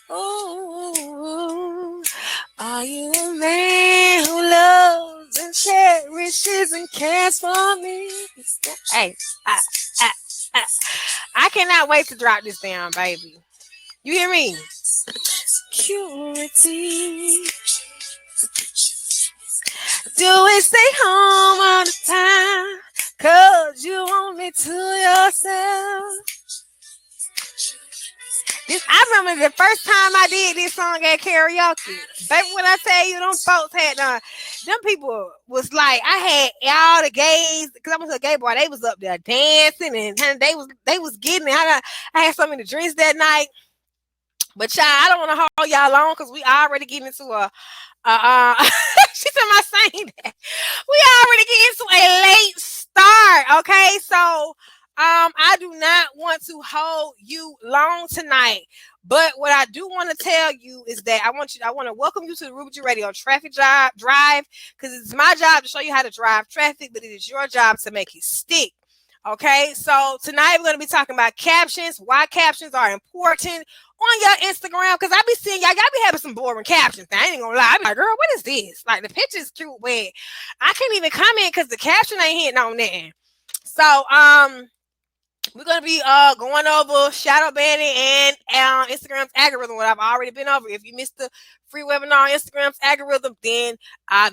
Ooh, are you a man who loves and cherishes and cares for me? Hey, I, I, I, I cannot wait to drop this down, baby. You hear me? Security. Do we stay home all the time? Cause you want me to yourself. I remember the first time I did this song at karaoke. Baby, when I tell you them folks had them people was like, I had all the gays, because I was a gay boy, they was up there dancing and honey, they was getting it. I had so many drinks that night. But y'all, I don't want to hold y'all long because we already getting into she said my saying that. We already getting into a late start. Okay. So I do not want to hold you long tonight. But what I do want to tell you is that I want to welcome you to the Ruby G Radio Traffic Drive, because it's my job to show you how to drive traffic, but it is your job to make it stick. Okay, so tonight we're going to be talking about captions, why captions are important on your Instagram, because I be seeing y'all be having some boring captions. I ain't gonna lie. I be like, girl, what is this? Like, the picture's cute, but I can't even comment because the caption ain't hitting on nothing. So, we're gonna be going over shadow banning and Instagram's algorithm, what I've already been over. If you missed the free webinar on Instagram's algorithm, then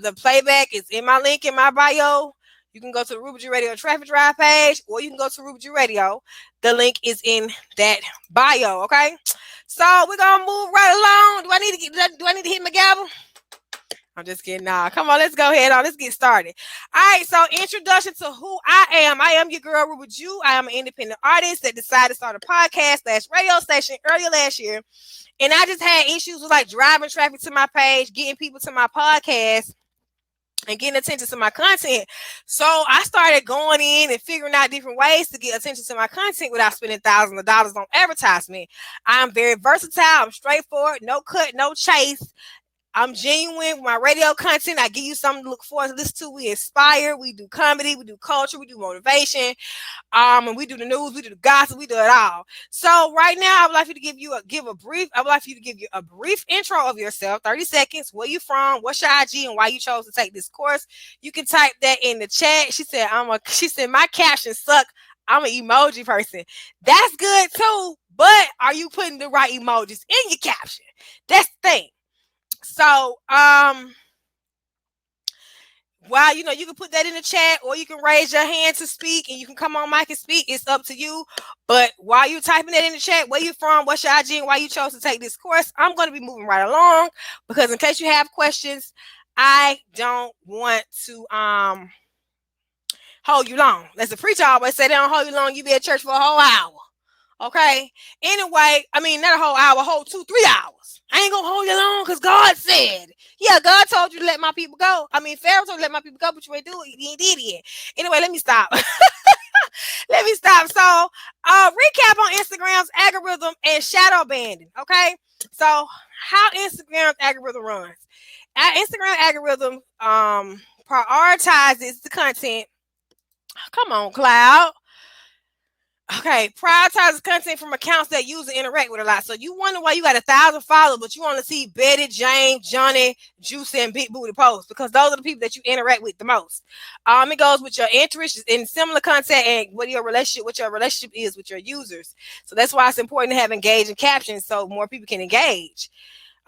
the playback is in my link in my bio. You can go to the Ruby G Radio Traffic Drive page, or you can go to Ruby G Radio. The link is in that bio. Okay, so we're gonna move right along. Do I need to hit my gavel? I'm just kidding. Nah, come on, let's go ahead on. Let's get started. All right, so introduction to who I am. I am your girl, Ruby Ju. I am an independent artist that decided to start a podcast/radio station earlier last year. And I just had issues with like driving traffic to my page, getting people to my podcast, and getting attention to my content. So I started going in and figuring out different ways to get attention to my content without spending thousands of dollars on advertisement. I'm very versatile. I'm straightforward, no cut, no chase. I'm genuine with my radio content. I give you something to look forward to listen to. We inspire. We do comedy. We do culture. We do motivation. And we do the news. We do the gossip. We do it all. So right now, I would like you to give you a brief intro of yourself. 30 seconds. Where you from? What's your IG and why you chose to take this course? You can type that in the chat. She said my captions suck. I'm an emoji person. That's good too. But are you putting the right emojis in your caption? That's the thing. So, well, you can put that in the chat, or you can raise your hand to speak, and you can come on mic and speak. It's up to you. But while you're typing that in the chat, where you from, what's your IG, and why you chose to take this course, I'm going to be moving right along, because in case you have questions, I don't want to hold you long. As the preacher always say, they don't hold you long. You be at church for a whole hour. Okay. Anyway, I mean, not a whole hour, a whole 2-3 hours. I ain't gonna hold you long because God said, yeah, God told you to let my people go. I mean, Pharaoh told you to let my people go, but you ain't do it. You ain't did it yet. Anyway, let me stop. Let me stop. So, recap on Instagram's algorithm and shadow banning. Okay. So, how Instagram's algorithm runs. Our Instagram algorithm prioritizes the content. Come on, Cloud. Okay, prioritizes content from accounts that use and interact with a lot. So you wonder why you got 1,000 followers, but you want to see Betty, James, Johnny, Juicy, and Big Booty posts, because those are the people that you interact with the most. It goes with your interest in similar content and what your relationship is with your users. So that's why it's important to have engaging captions so more people can engage.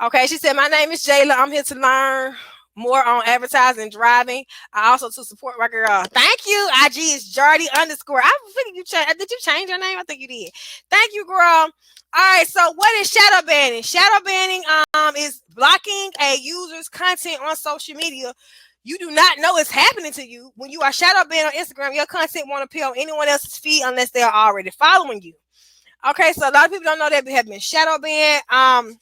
Okay, she said, my name is Jayla. I'm here to learn more on advertising and driving. I also to support my girl. Thank you. IG is Jardy_. I think you changed. Did you change your name? I think you did. Thank you, girl. All right. So what is shadow banning? Shadow banning is blocking a user's content on social media. You do not know it's happening to you. When you are shadow banned on Instagram, your content won't appear on anyone else's feed unless they are already following you. Okay. So a lot of people don't know that they have been shadow banned.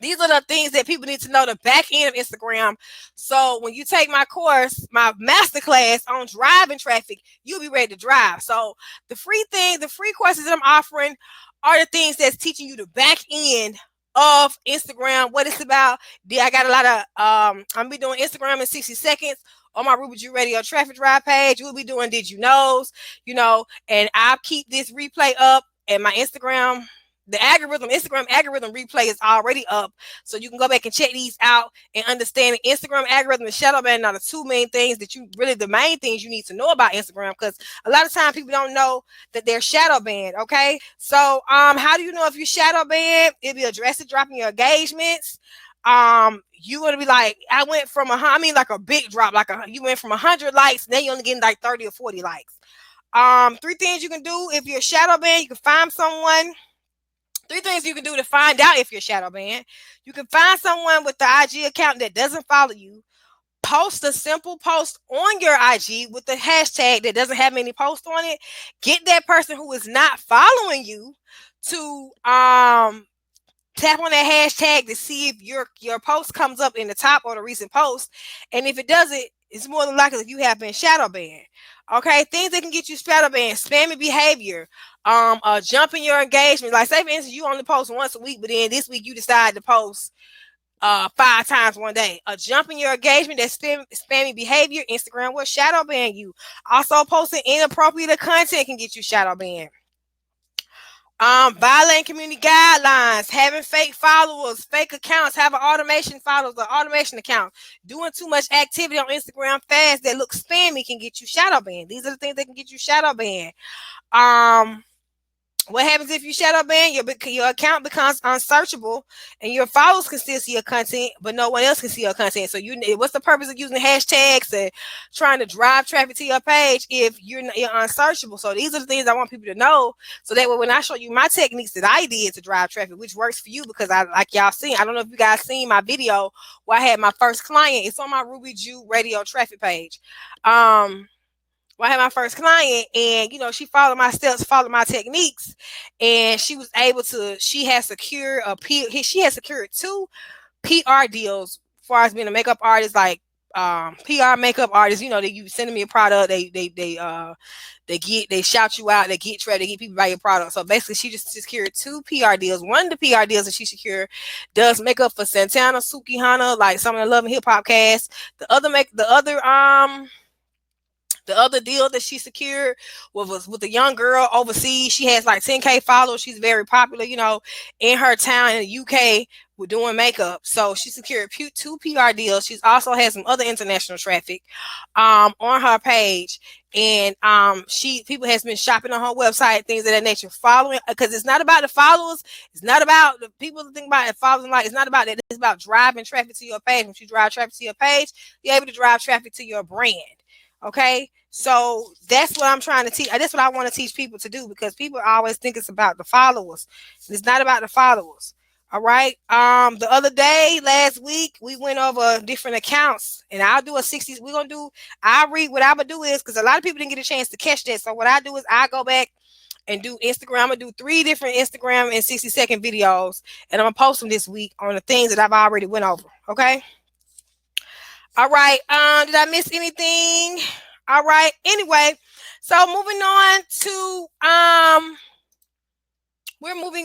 These are the things that people need to know, the back end of Instagram. So when you take my course, my masterclass on driving traffic, you'll be ready to drive. So the free courses that I'm offering are the things that's teaching you the back end of Instagram, what it's about. I got a lot of, I'm be doing Instagram in 60 seconds on my Ruby G Radio Traffic Drive page. We'll be doing Did You Knows, and I'll keep this replay up and my Instagram the algorithm, Instagram algorithm replay is already up, so you can go back and check these out and understand the Instagram algorithm and shadow ban are the two main things that you really the main things you need to know about Instagram, because a lot of times people don't know that they're shadow banned. Okay, so how do you know if you're shadow banned? It'll be a drastic drop in your engagements. You're gonna be like, I went from like a big drop, you went from 100 likes, now you're only getting like 30 or 40 likes. Three things you can do if you're shadow banned. You can find someone. Three things you can do to find out if you're shadow banned. You can find someone with the IG account that doesn't follow you. Post a simple post on your IG with the hashtag that doesn't have many posts on it. Get that person who is not following you to tap on that hashtag to see if your post comes up in the top or the recent post. And if it doesn't, it's more than likely that you have been shadow banned. Okay, things that can get you shadow banned: spammy behavior, jump in your engagement. Like, say for instance, you only post once a week, but then this week you decide to post 5 times one day. A jump in your engagement, that's spammy behavior. Instagram will shadow ban you. Also, posting inappropriate content can get you shadow banned. Violating community guidelines, having fake followers, fake accounts, having automation followers or automation accounts, doing too much activity on Instagram fast that looks spammy can get you shadow banned. These are the things that can get you shadow banned. What happens if you shadow ban? Your account becomes unsearchable, and your followers can still see your content, but no one else can see your content. So what's the purpose of using hashtags and trying to drive traffic to your page if you're unsearchable? So these are the things I want people to know, so that way when I show you my techniques that I did to drive traffic, which works for you, because like y'all seen, I don't know if you guys seen my video where I had my first client. It's on my Ruby Jew radio traffic page. I had my first client, and she followed my steps, followed my techniques, and she was able to. She has secured two PR deals as far as being a makeup artist, like PR makeup artist. That you sending me a product, they shout you out, they get traffic, they get people buy your product. So basically, she just secured two PR deals. One of the PR deals that she secured does makeup for Santana, Suki Hana, like some of the Love and Hip Hop cast. The other deal that she secured was with a young girl overseas. She has like 10K followers. She's very popular, in her town in the UK with doing makeup. So she secured two PR deals. She's also has some other international traffic on her page. And people has been shopping on her website, things of that nature, following, because it's not about the followers. It's not about the people that think about it, following. Like, it's not about that. It's about driving traffic to your page. When you drive traffic to your page, you're able to drive traffic to your brand. Okay, so that's what I'm trying to teach. That's what I want to teach people to do, because people always think it's about the followers. It's not about the followers. All right. The other day, last week, we went over different accounts, and I'll do a 60. I'll read what I would do is, because a lot of people didn't get a chance to catch that. So what I do is I go back and do Instagram. I'm gonna do 3 different Instagram and 60-second videos, and I'm gonna post them this week on the things that I've already went over. Okay. All right. Did I miss anything? All right. Anyway, so we're moving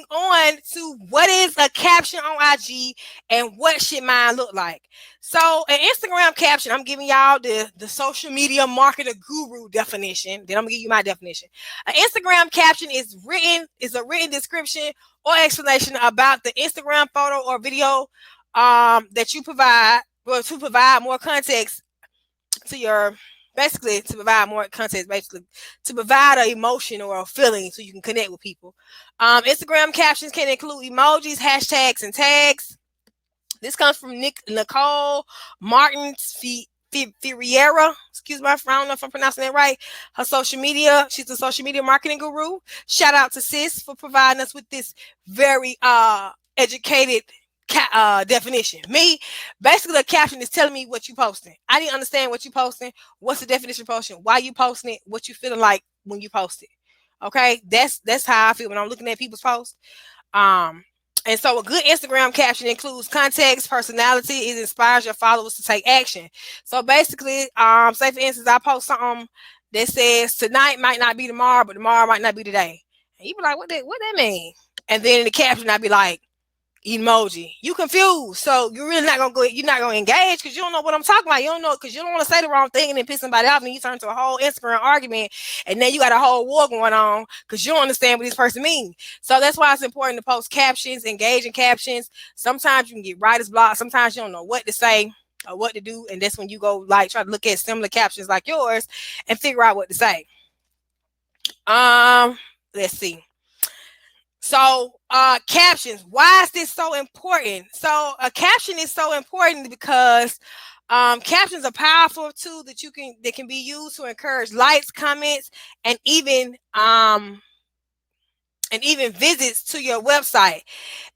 on to what is a caption on IG and what should mine look like. So an Instagram caption, I'm giving y'all the social media marketer guru definition. Then I'm gonna give you my definition. An Instagram caption is a written description or explanation about the Instagram photo or video that you provide. Well, to provide more context to provide an emotion or a feeling so you can connect with people. Instagram captions can include emojis, hashtags, and tags. This comes from Nicole Martins Ferreira. Excuse me, I don't know if I'm pronouncing that right. She's a social media marketing guru. Shout out to sis for providing us with this very educated definition. Basically, the caption is telling me what you posting. I didn't understand what you posting. What's the definition of posting? Why you posting it? What you feeling like when you post it? Okay, that's how I feel when I'm looking at people's posts. And so a good Instagram caption includes context, personality. It inspires your followers to take action. So basically, say for instance, I post something that says tonight might not be tomorrow, but tomorrow might not be today. And you be like, what that mean? And then in the caption, I'd be like, emoji. You confused, so you're really not gonna go. You're not gonna engage because you don't know what I'm talking about. You don't know because you don't want to say the wrong thing and then piss somebody off, and you turn to a whole Instagram argument, and then you got a whole war going on because you don't understand what this person means. So that's why it's important to post captions, engage in captions. Sometimes you can get writer's block. Sometimes you don't know what to say or what to do, and that's when you go like try to look at similar captions like yours and figure out what to say. Let's see. So, captions. Why is this so important? So, a caption is so important because captions are powerful too that can be used to encourage likes, comments, and even visits to your website.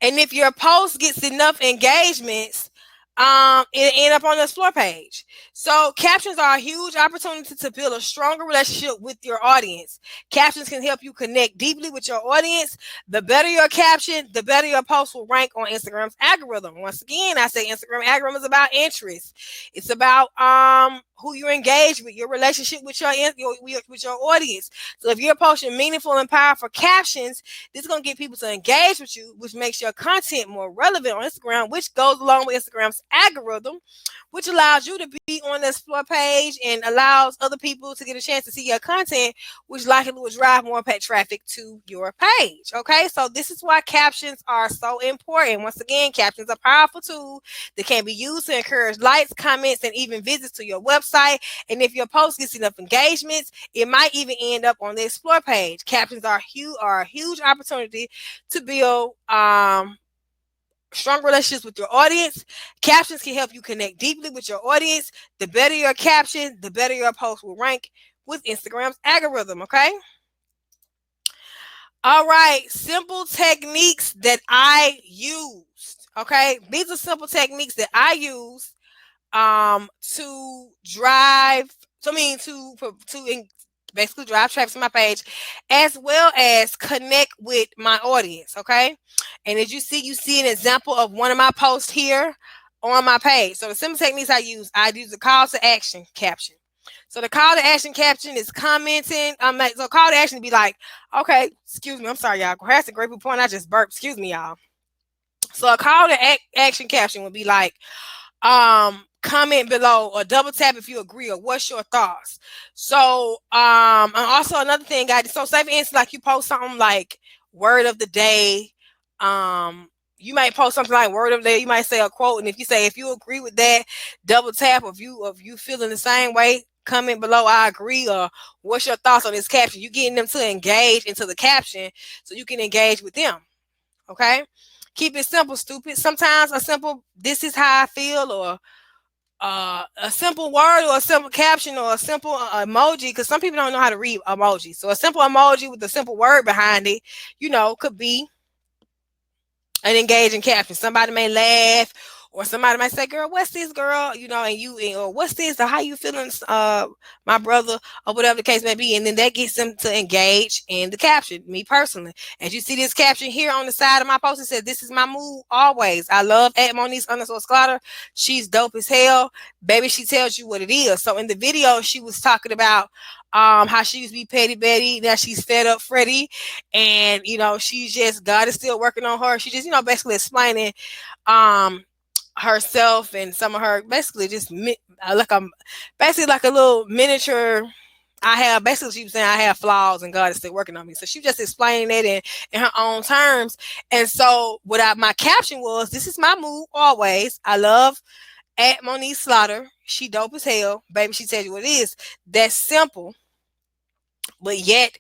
And if your post gets enough engagements, it end up on the explore page. So captions are a huge opportunity to build a stronger relationship with your audience. Captions can help you connect deeply with your audience. The better your caption, the better your post will rank on Instagram's algorithm. Once again, I say Instagram algorithm is about interest. It's about who you engage with, your relationship with your audience. So if you're posting meaningful and powerful captions, this is going to get people to engage with you, which makes your content more relevant on Instagram, which goes along with Instagram's algorithm, which allows you to be on the explore page and allows other people to get a chance to see your content, which likely will drive more pet traffic to your page. Okay, so this is why captions are so important. Once again, captions are a powerful tool that can be used to encourage likes, comments, and even visits to your website. And if your post gets enough engagements, it might even end up on the explore page. Captions are a huge opportunity to build strong relationships with your audience. Captions can help you connect deeply with your audience. The better your caption, the better your post will rank with Instagram's algorithm. Okay. All right. Simple techniques that I used. Okay. These are simple techniques that I use to drive. So I mean to basically drive traffic to my page, as well as connect with my audience. Okay. And as you see an example of one of my posts here on my page. So the simple techniques I use the call to action caption. So the call to action caption is commenting. So call to action to be like, okay, excuse me, I'm sorry, y'all. That's a great point. I just burped. Excuse me, y'all. So a call to action caption would be like, comment below or double tap if you agree or what's your thoughts. So and also another thing, guys, so say for instance, like you post something like word of the day, you might post something like word of the day, you might say a quote, and if you say if you agree with that, double tap. If you feeling the same way, comment below I agree, or what's your thoughts on this caption. You getting them to engage into the caption so you can engage with them. Okay, keep it simple, stupid. Sometimes a simple this is how I feel, or a simple word or a simple caption or a simple emoji, because some people don't know how to read emojis. So a simple emoji with a simple word behind it, could be an engaging caption. Somebody may laugh, or somebody might say, "Girl, what's this, girl?" Or "What's this?" or "How you feeling, my brother?" or whatever the case may be, and then that gets them to engage in the caption. Me personally, as you see this caption here on the side of my post, it says, "This is my mood always. I love at Monique_Sclatter. She's dope as hell, baby. She tells you what it is." So in the video, she was talking about how she used to be petty Betty, now she's fed up Freddie, and she's just God is still working on her. She just basically explaining herself and some of her basically just basically like a little miniature. She was saying I have flaws and God is still working on me. So she just explaining it in her own terms. And so my caption was, "This is my mood always. I love at Monique Slaughter. She dope as hell, baby. She tells you what it is." That's simple, but yet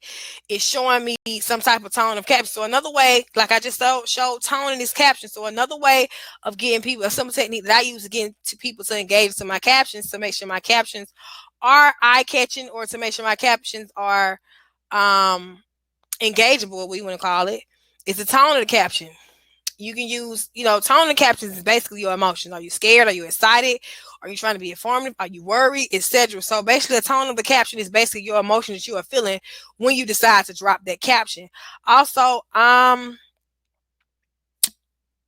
it's showing me some type of tone of caption. So another way, like I just showed tone in this caption. So another way of getting people, a simple technique that I use to get to people to engage to my captions, to make sure my captions are eye-catching, or to make sure my captions are engageable, what we want to call it, is the tone of the caption. You can use, tone of captions is basically your emotions. Are you scared? Are you excited? Are you trying to be informative? Are you worried? Etc. So basically, the tone of the caption is basically your emotion that you are feeling when you decide to drop that caption. Also,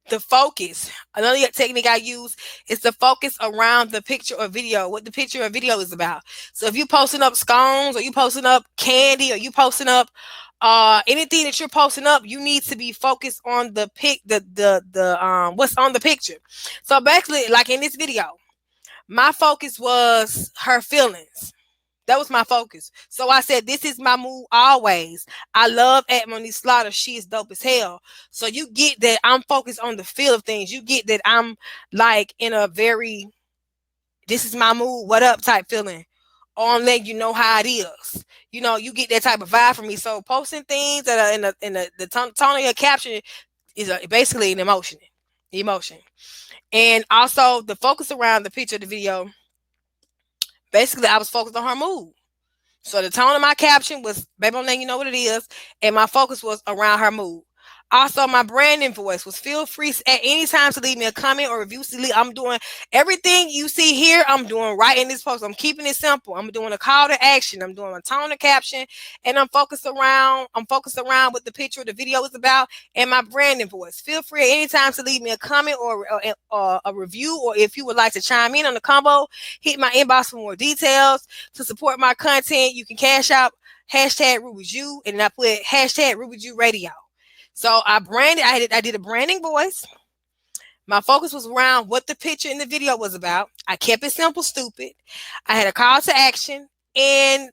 the the focus. Another technique I use is the focus around the picture or video, what the picture or video is about. So if you posting up scones or you posting up candy or you posting up anything that you're posting up, you need to be focused on the what's on the picture. So basically, like in this video, my focus was her feelings. That was my focus. So I said, this is my move always. I love Monique Slaughter. She is dope as hell. So you get that I'm focused on the feel of things. You get that I'm like in a very, this is my mood, what up type feeling. On letting you know how it is. You know, you get that type of vibe from me. So posting things that are in the tone of your caption is basically an emotion. And also the focus around the picture of the video, basically I was focused on her mood. So the tone of my caption was, baby, I'm letting you know what it is. And my focus was around her mood. Also, my branding voice was, feel free at any time to leave me a comment or review. I'm doing everything you see here. I'm doing right in this post. I'm keeping it simple. I'm doing a call to action. I'm doing a tone of caption, and I'm focused around what the picture of the video is about and my branding voice. Feel free at any time to leave me a comment or a review, or if you would like to chime in on the combo, hit my inbox for more details. To support my content, you can cash out hashtag RubyJew, and I put hashtag RubyJew Radio. So I did a branding voice. My focus was around what the picture in the video was about. I kept it simple, stupid. I had a call to action, and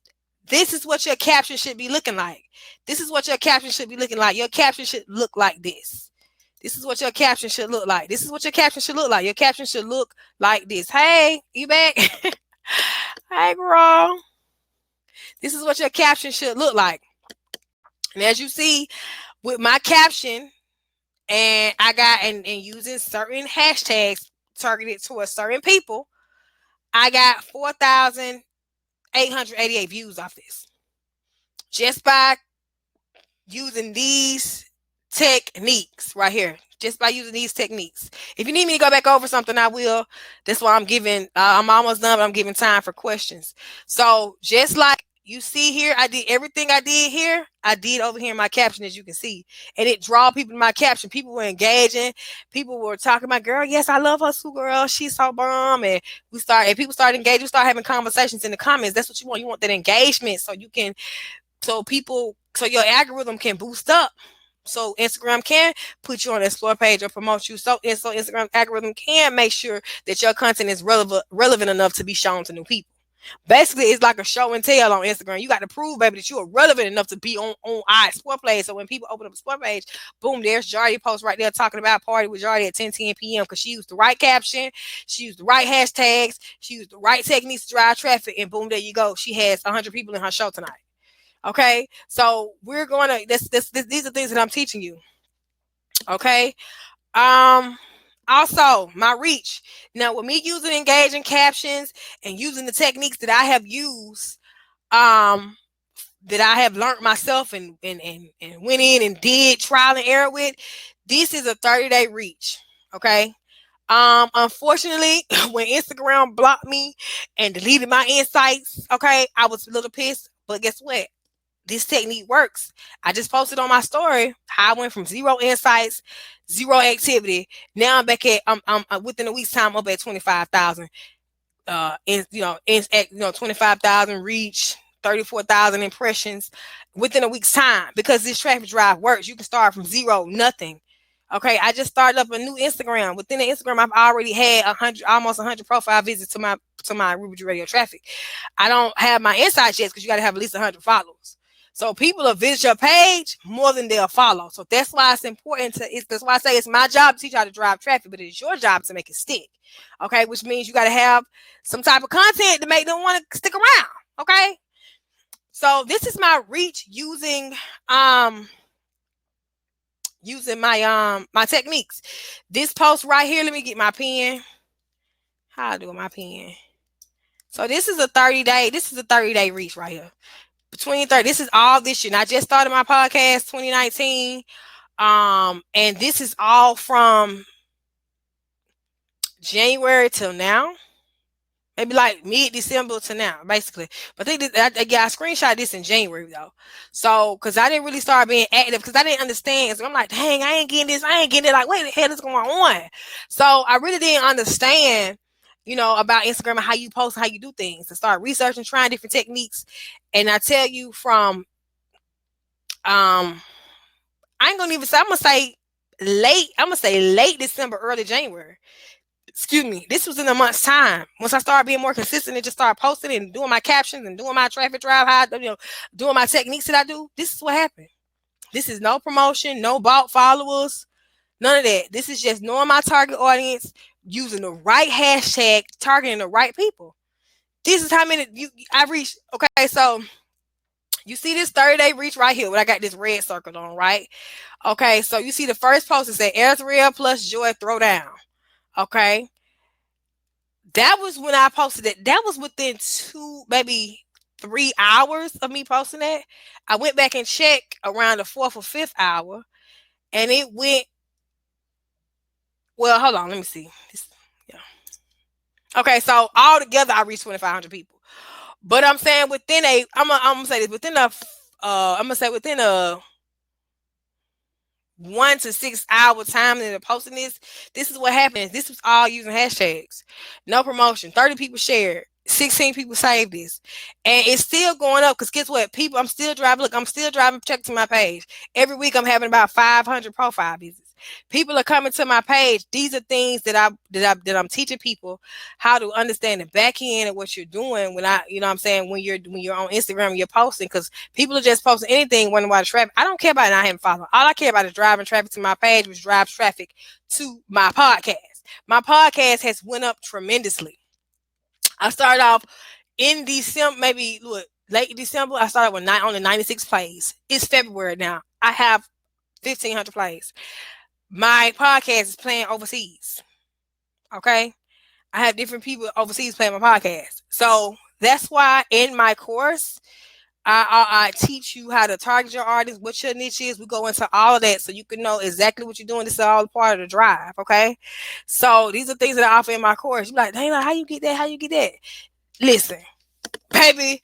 this is what your caption should be looking like. This is what your caption should be looking like. Your caption should look like this. This is what your caption should look like. This is what your caption should look like. Your caption should look like this. Hey, you back? Hey, girl. This is what your caption should look like. And as you see, with my caption, and I got and using certain hashtags targeted towards certain people, I got 4,888 views off this. Just by using these techniques right here. Just by using these techniques. If you need me to go back over something, I will. That's why I'm almost done, but I'm giving time for questions. So just like you see here, I did everything I did here. I did over here in my caption, as you can see. And it draw people to my caption. People were engaging. People were talking about, girl, yes, I love her, Sue girl. She's so bomb. And people started engaging. We started having conversations in the comments. That's what you want. You want that engagement so your algorithm can boost up. So Instagram can put you on the explore page or promote you. So Instagram algorithm can make sure that your content is relevant enough to be shown to new people. Basically, it's like a show and tell on Instagram. You got to prove, baby, that you are relevant enough to be on our explore page. So when people open up a explore page, boom, there's Jardy post right there talking about party with Jardy at 10:10 p.m. because she used the right caption, she used the right hashtags, she used the right techniques to drive traffic, and boom, there you go. She has 100 people in her show tonight. Okay, so we're going to these are things that I'm teaching you. Okay, also my reach. Now with me using engaging captions and using the techniques that I have used, that I have learned myself and went in and did trial and error with, this is a 30-day reach. Okay. Unfortunately, when Instagram blocked me and deleted my insights, okay, I was a little pissed, but guess what? This technique works. I just posted on my story how I went from 0 insights, 0 activity. Now I'm back at I'm within a week's time up at 25,000. 25,000 reach, 34,000 impressions within a week's time, because this traffic drive works. You can start from 0, nothing. Okay, I just started up a new Instagram. Within the Instagram, I've already had almost 100 profile visits to my RubyJew Radio traffic. I don't have my insights yet because you got to have at least 100 followers. So people will visit your page more than they'll follow. So that's why it's important that's why I say it's my job to teach you how to drive traffic, but it's your job to make it stick. Okay, which means you got to have some type of content to make them want to stick around. Okay, so this is my reach using my my techniques. This post right here, let me get my pen. How I do my pen? So this is a 30-day reach right here. Between 30, this is all this year. And I just started my podcast 2019. And this is all from January till now. maybe like mid-December to now, basically. But I screenshot this in January though. So, because I didn't really start being active because I didn't understand. So I'm like, dang, I ain't getting this, I ain't getting it. Like, what the hell is going on? So I really didn't understand, about Instagram and how you post and how you do things. And start researching, trying different techniques. And I tell you from um I ain't gonna even say I'm gonna say late December, early January. Excuse me, this was in a month's time. Once I started being more consistent and just started posting and doing my captions and doing my traffic drive, doing my techniques that I do, this is what happened. This is no promotion, no bought followers, none of that. This is just knowing my target audience, using the right hashtag, targeting the right people. This is how many I reached. Okay, so you see this 30-day reach right here, where I got this red circle on, right? Okay, so you see the first post is that Ezreal plus Joy Throwdown. Okay, that was when I posted it. That was within maybe 3 hours of me posting that. I went back and checked around the fourth or fifth hour, and it went. Well, hold on, let me see. Yeah. Okay, so all together I reached 2,500 people. But I'm saying I'm gonna say this within I'm gonna say within a 1 to 6 hour time that they're posting this. This is what happens. This was all using hashtags. No promotion. 30 people shared. 16 people saved this. And it's still going up because guess what? I'm still driving check to my page. Every week I'm having about 500 profile visits. People are coming to my page. These are things that I'm teaching people how to understand the back end of what you're doing when I'm saying when you're on Instagram and you're posting, because people are just posting anything wondering why the traffic. I don't care about not having following. All I care about is driving traffic to my page, which drives traffic to my podcast. My podcast has went up tremendously. I started off in December, maybe late December. I started with only 96 plays. It's February now. I have 1,500 plays. My podcast is playing overseas. Okay, I have different people overseas playing my podcast. So that's why in my course, I teach you how to target your audience, what your niche is. We go into all of that so you can know exactly what you're doing. This is all part of the drive. Okay, so these are things that I offer in my course. You're like, Dana, how you get that? How you get that? Listen, baby,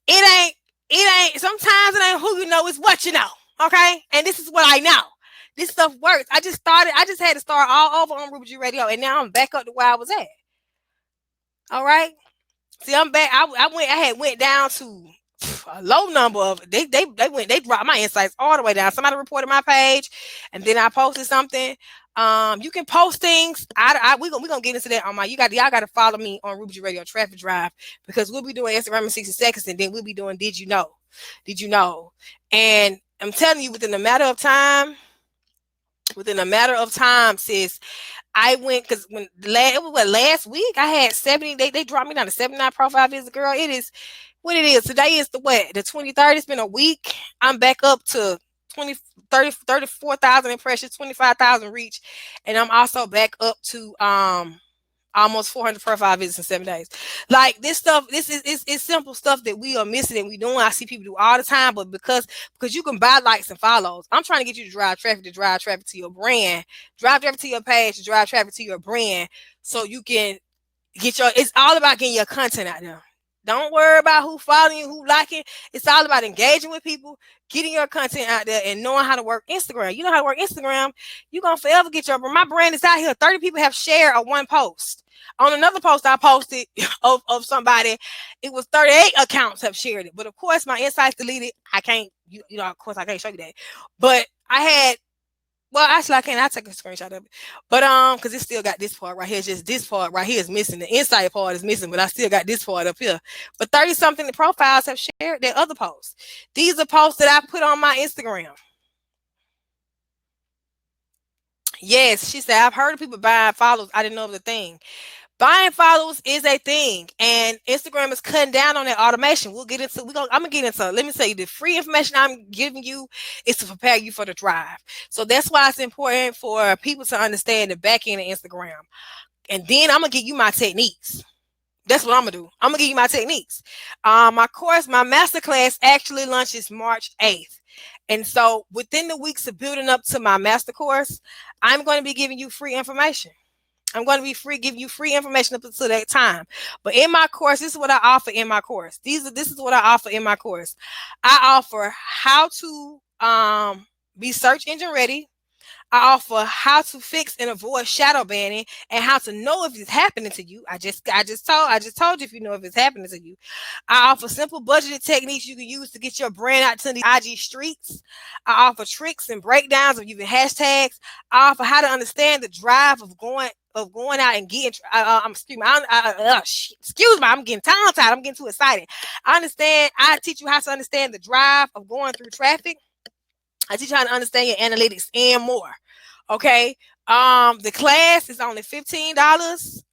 sometimes it ain't who you know, it's what you know. Okay, and this is what I know. This stuff works. I just had to start all over on Ruby G Radio, and now I'm back up to where I was at. All right. See, I'm back. I went down to a low number of they dropped my insights all the way down. Somebody reported my page, and then I posted something. You can post things. We gonna get into that on my. Y'all got to follow me on Ruby G Radio Traffic Drive, because we'll be doing Instagram in 60 seconds, and then we'll be doing Did You Know? Did you know? And I'm telling you, within a matter of time, sis, I went, because it was last week, I had 70. They dropped me down to 79 profile visits. Girl, it is what it is. Today is the 23rd. It's been a week. I'm back up to 34,000 impressions, 25,000 reach, and I'm also back up to almost 400 profile visits in 7 days. Like this stuff, it's simple stuff that we are missing and we doing. I see people do all the time, but because you can buy likes and follows, I'm trying to get you to drive traffic to your brand, drive traffic to your page, to drive traffic to your brand, so you can it's all about getting your content out there. Don't worry about who following you, who liking. It's all about engaging with people, getting your content out there, and knowing how to work Instagram. You know how to work Instagram, you're going to forever get my brand is out here. 30 people have shared a one post. On another post I posted of somebody, it was 38 accounts have shared it. But of course, my insights deleted. I can't, of course, I can't show you that. But I had, well, actually, I can't. I'll take a screenshot of it. But because it still got this part right here. Just this part right here is missing. The insight part is missing, but I still got this part up here. But 30-something profiles have shared their other posts. These are posts that I put on my Instagram. Yes, she said, I've heard of people buying followers. I didn't know it was a thing. Buying followers is a thing, and Instagram is cutting down on that automation. I'm gonna get into. Let me tell you, the free information I'm giving you is to prepare you for the drive. So that's why it's important for people to understand the back end of Instagram. And then I'm gonna give you my techniques. That's what I'm gonna do. I'm gonna give you my techniques. My course, my masterclass actually launches March 8th. And so within the weeks of building up to my master course, I'm going to be giving you free information. I'm going to be free, give you free information up until that time. But in my course, this is what I offer in my course. This is what I offer in my course. I offer how to be search engine ready. I offer how to fix and avoid shadow banning and how to know if it's happening to you. I just told you if you know if it's happening to you. I offer simple budgeted techniques you can use to get your brand out to the IG streets. I offer tricks and breakdowns of using hashtags. I offer how to understand the drive of going out and getting. I'm excuse me. Excuse me. I'm getting tongue tied. I'm getting too excited. I understand. I teach you how to understand the drive of going through traffic. I teach you how to understand your analytics and more. Okay. The class is only $15.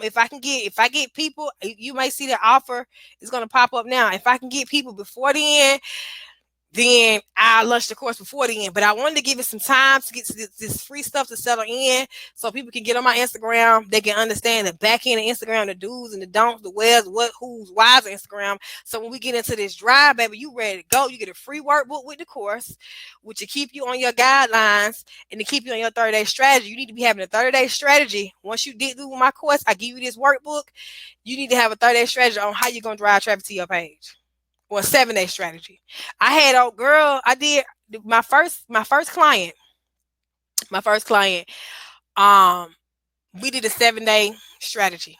If I get people, you might see the offer is gonna pop up now. If I can get people before the end, then I launched the course before the end. But I wanted to give it some time to get to this free stuff to settle in so people can get on my Instagram. They can understand the back end of Instagram, the do's and the don'ts, the where's, what, who's, why's of Instagram. So when we get into this drive, baby, you ready to go. You get a free workbook with the course, which will keep you on your guidelines and to keep you on your 30-day strategy. You need to be having a 30-day strategy. Once you get through my course, I give you this workbook. You need to have a 30-day strategy on how you're going to drive traffic to your page. Or a 7-day strategy. I had a girl, I did my first client. My first client, we did a 7-day strategy.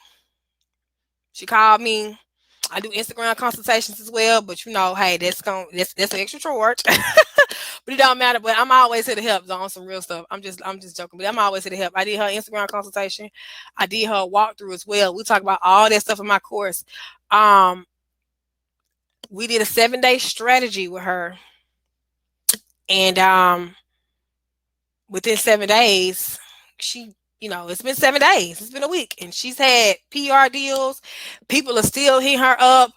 She called me. I do Instagram consultations as well, but you know, hey, that's an extra charge. But it don't matter. But I'm always here to help on some real stuff. I'm just joking, but I'm always here to help. I did her Instagram consultation. I did her walkthrough as well. We talk about all that stuff in my course. We did a 7-day strategy with her, and within 7 days, she, it's been 7 days, it's been a week, and she's had PR deals. People are still hitting her up.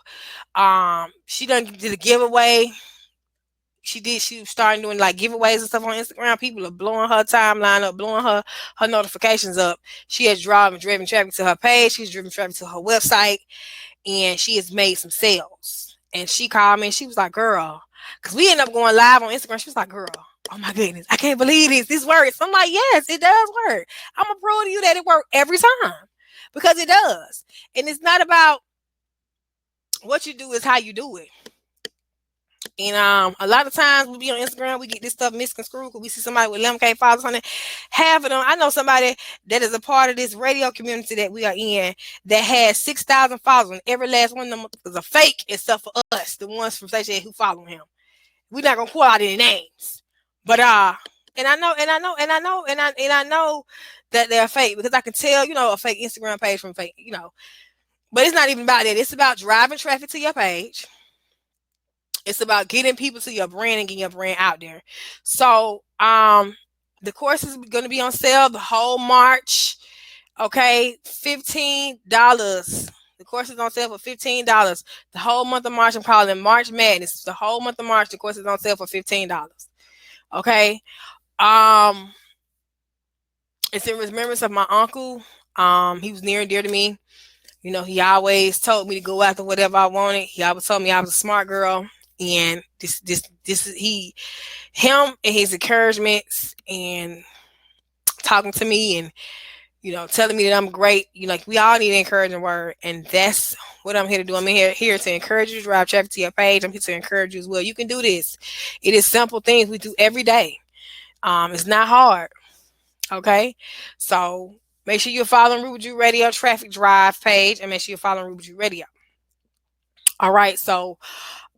She done did a giveaway. She was starting doing like giveaways and stuff on Instagram. People are blowing her timeline up, blowing her notifications up. She has driven traffic to her page. She's driven traffic to her website, and she has made some sales. And she called me and she was like, girl, because we ended up going live on Instagram. She was like, girl, oh my goodness, I can't believe this. This works. I'm like, yes, it does work. I'm going to prove to you that it works every time because it does. And it's not about what you do, it's how you do it. And a lot of times we be on Instagram, we get this stuff misconstrued because we see somebody with 11K followers on it. Half of them, I know somebody that is a part of this radio community that we are in that has 6,000 followers, and every last one of them is a fake except for us, the ones from Station who follow him. We're not gonna call out any names, but and I know that they're fake because I can tell, a fake Instagram page from fake, But it's not even about that. It's about driving traffic to your page. It's about getting people to your brand and getting your brand out there. So the course is going to be on sale the whole March. Okay, $15. The course is on sale for $15. The whole month of March, I'm calling it March Madness. The whole month of March, the course is on sale for $15. Okay. It's in remembrance of my uncle. He was near and dear to me. He always told me to go after whatever I wanted. He always told me I was a smart girl. And this is him and his encouragements and talking to me and, telling me that I'm great. We all need an encouraging word. And that's what I'm here to do. I'm here to encourage you to drive traffic to your page. I'm here to encourage you as well. You can do this. It is simple things we do every day. It's not hard. Okay. So make sure you're following Ruby Jew Radio Traffic Drive page and make sure you're following Ruby Jew Radio. All right. So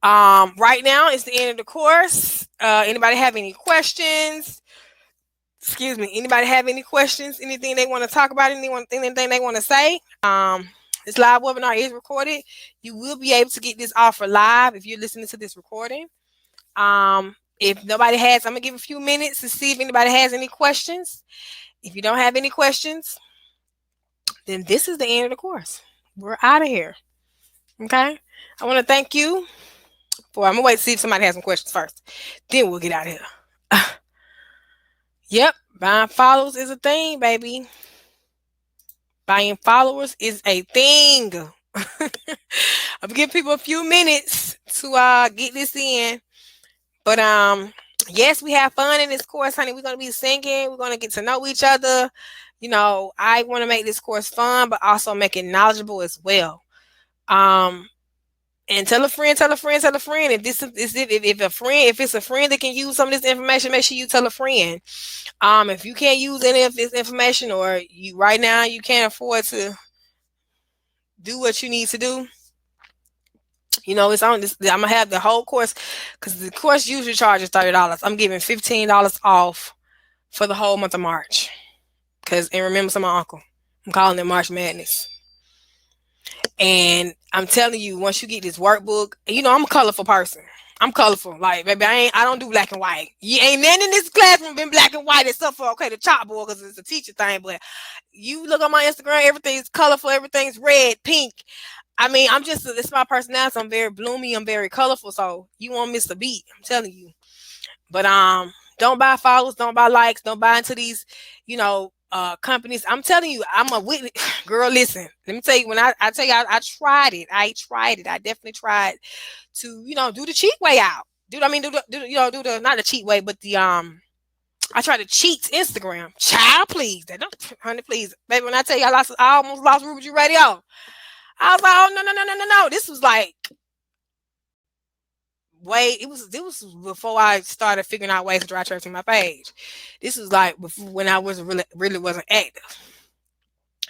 right now it's the end of the course. Anybody have any questions? Excuse me. Anybody have any questions? Anything they want to talk about? Anything they want to say? This live webinar is recorded. You will be able to get this offer live if you're listening to this recording. If nobody has, I'm gonna give a few minutes to see if anybody has any questions. If you don't have any questions, then this is the end of the course. We're out of here. Okay. I want to thank you. I'm gonna wait to see if somebody has some questions first. Then we'll get out of here. Yep, buying followers is a thing, baby. Buying followers is a thing. I'm giving people a few minutes to get this in. But Yes, we have fun in this course, honey. We're gonna be singing. We're gonna get to know each other. I want to make this course fun, but also make it knowledgeable as well. Um, and tell a friend, tell a friend, tell a friend. If it's a friend that can use some of this information, make sure you tell a friend. If you can't use any of this information, or you right now you can't afford to do what you need to do, it's on this. I'm gonna have the whole course, because the course usually charges $30. I'm giving $15 off for the whole month of March. And remember, some of my uncle. I'm calling it March Madness. And I'm telling you, once you get this workbook, I'm a colorful person. I'm colorful. Like, baby, I don't do black and white. You ain't nothing in this classroom been black and white except for the chalkboard, because it's a teacher thing. But you look on my Instagram, everything's colorful, everything's red, pink. I mean, it's my personality. I'm very bloomy, I'm very colorful, so you won't miss a beat. I'm telling you. But don't buy followers, don't buy likes, don't buy into these, companies. I'm telling you, I'm a witness. Girl, listen. Let me tell you, when I tell you, I tried it. I tried it. I definitely tried to, do the cheat way out. Do the not the cheat way, but the I tried to cheat Instagram. Child, please. Don't, honey, please. Baby, when I tell you I almost lost Ruby G Radio. I was like, oh, no. This was like, it was before I started figuring out ways to drive traffic to my page. This was like before, when I wasn't really wasn't active.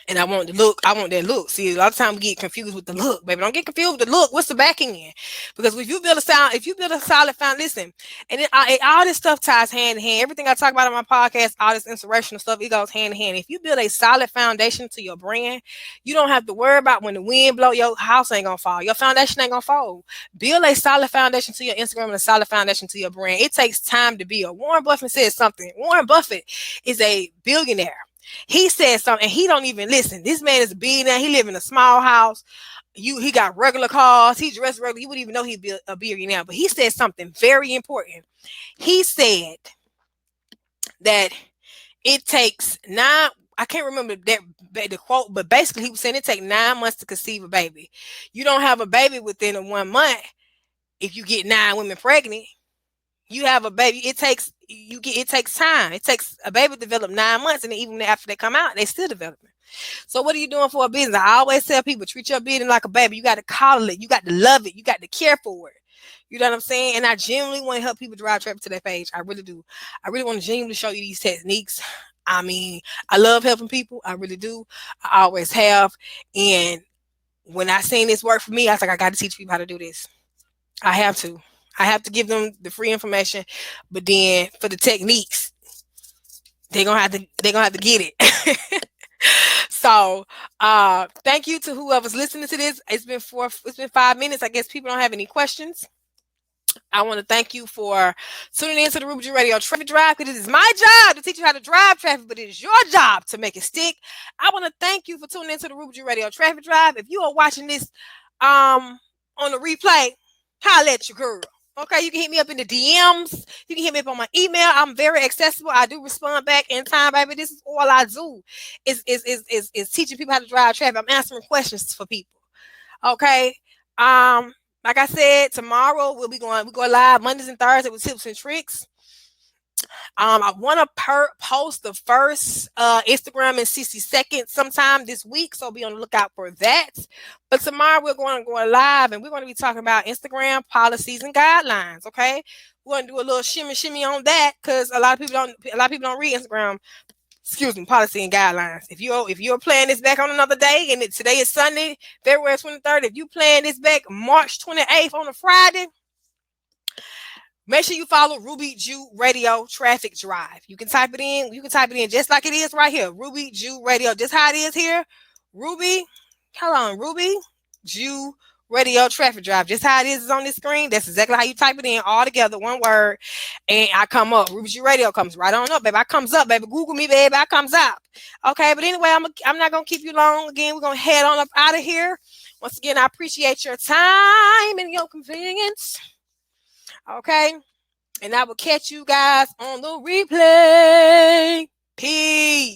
And I want that look. See, a lot of times we get confused with the look, baby. Don't get confused with the look. What's the backing end? Because if you build a solid foundation, listen, and then all this stuff ties hand in hand. Everything I talk about on my podcast, all this inspirational stuff, it goes hand in hand. If you build a solid foundation to your brand, you don't have to worry about when the wind blow, your house ain't gonna fall. Your foundation ain't gonna fall. Build a solid foundation to your Instagram and a solid foundation to your brand. It takes time to build. Warren Buffett says something. Warren Buffett is a billionaire. He said something, and he don't even listen. This man is a billionaire. He live in a small house. He got regular cars. He dressed regular. You wouldn't even know he'd be a billionaire. But he said something very important. He said that it takes nine. I can't remember the quote, but basically he was saying it takes 9 months to conceive a baby. You don't have a baby within 1 month if you get 9 women pregnant. You have a baby, it takes time. It takes a baby to develop 9 months, and then even after they come out, they still developing. So what are you doing for a business? I always tell people, treat your business like a baby. You got to coddle it, you got to love it, you got to care for it. You know what I'm saying? And I genuinely want to help people drive traffic to their page. I really do. I really want to genuinely show you these techniques. I mean, I love helping people. I really do. I always have. And when I seen this work for me, I was like, I got to teach people how to do this. I have to give them the free information, but then for the techniques, they're gonna have to get it. So thank you to whoever's listening to this. It's been 5 minutes. I guess people don't have any questions. I want to thank you for tuning in to the Ruby G Radio Traffic Drive, because it is my job to teach you how to drive traffic, but it is your job to make it stick. I want to thank you for tuning in to the Ruby G Radio Traffic Drive. If you are watching this on the replay, holla at your girl. Okay, you can hit me up in the DMs. You can hit me up on my email. I'm very accessible. I do respond back in time, baby. This is all I do. Is teaching people how to drive traffic. I'm answering questions for people. Okay. Like I said, tomorrow we go live Mondays and Thursdays with tips and tricks. I want to post the first Instagram in 60 seconds sometime this week, so be on the lookout for that. But tomorrow we're going to go live, and we're going to be talking about Instagram policies and guidelines. Okay, we're going to do a little shimmy on that, because a lot of people don't read Instagram. Policy and guidelines. If you're playing this back on another day, and today is Sunday, February 23rd, if you playing this back March 28th on a Friday, make sure you follow Ruby Jew Radio Traffic Drive. You can type it in. You can type it in just like it is right here. Ruby Jew Radio. Just how it is here. Ruby Jew Radio Traffic Drive. Just how it is on this screen. That's exactly how you type it in, all together, one word. And I come up. Ruby Jew Radio comes right on up, baby. I comes up, baby. Google me, baby. I comes up. Okay, but anyway, I'm not going to keep you long. Again, we're going to head on up out of here. Once again, I appreciate your time and your convenience. Okay, and I will catch you guys on the replay. Peace.